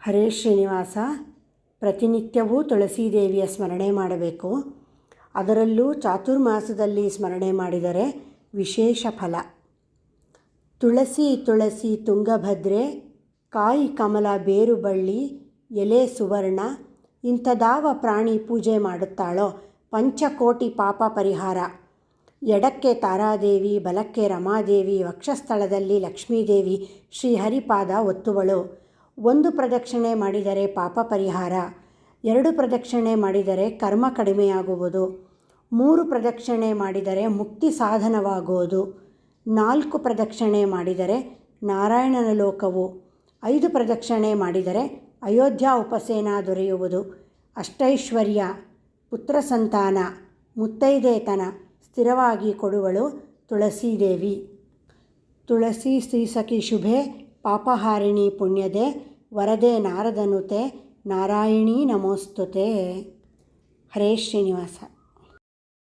ಹರೇ ಶ್ರೀನಿವಾಸ. ಪ್ರತಿನಿತ್ಯವೂ ತುಳಸೀದೇವಿಯ ಸ್ಮರಣೆ ಮಾಡಬೇಕು. ಅದರಲ್ಲೂ ಚಾತುರ್ಮಾಸದಲ್ಲಿ ಸ್ಮರಣೆ ಮಾಡಿದರೆ ವಿಶೇಷ ಫಲ. ತುಳಸಿ ತುಳಸಿ ತುಂಗಭದ್ರೆ, ಕಾಯಿ ಕಮಲ ಬೇರು ಬಳ್ಳಿ, ಎಲೆ ಸುವರ್ಣ. ಇಂಥದಾವ ಪ್ರಾಣಿ ಪೂಜೆ ಮಾಡುತ್ತಾಳೋ ಪಂಚಕೋಟಿ ಪಾಪ ಪರಿಹಾರ. ಎಡಕ್ಕೆ ತಾರಾದೇವಿ, ಬಲಕ್ಕೆ ರಮಾದೇವಿ, ವಕ್ಷಸ್ಥಳದಲ್ಲಿ ಲಕ್ಷ್ಮೀದೇವಿ ಶ್ರೀಹರಿಪಾದ ಒತ್ತುವಳು. 1 ಪ್ರದಕ್ಷಿಣೆ ಮಾಡಿದರೆ ಪಾಪ ಪರಿಹಾರ, 2 ಪ್ರದಕ್ಷಿಣೆ ಮಾಡಿದರೆ ಕರ್ಮ ಕಡಿಮೆಯಾಗುವುದು, 3 ಪ್ರದಕ್ಷಿಣೆ ಮಾಡಿದರೆ ಮುಕ್ತಿ ಸಾಧನವಾಗುವುದು, 4 ಪ್ರದಕ್ಷಿಣೆ ಮಾಡಿದರೆ ನಾರಾಯಣನ ಲೋಕವು, 5 ಪ್ರದಕ್ಷಿಣೆ ಮಾಡಿದರೆ ಅಯೋಧ್ಯ ಉಪಸೇನ ದೊರೆಯುವುದು. ಅಷ್ಟೈಶ್ವರ್ಯ, ಪುತ್ರ ಸಂತಾನ, ಮುತ್ತೈದೆತನ ಸ್ಥಿರವಾಗಿ ಕೊಡುವಳು ತುಳಸೀದೇವಿ. ತುಳಸಿ ಶ್ರೀಸಖಿ ಶುಭೆ, ಪಾಪಹಾರಿಣಿ ಪುಣ್ಯದೆ, ವರದೆ ನಾರದನುತೆ, ನಾರಾಯಣೀ ನಮೋಸ್ತುತೆ. ಹರೇ ಶ್ರೀನಿವಾಸ.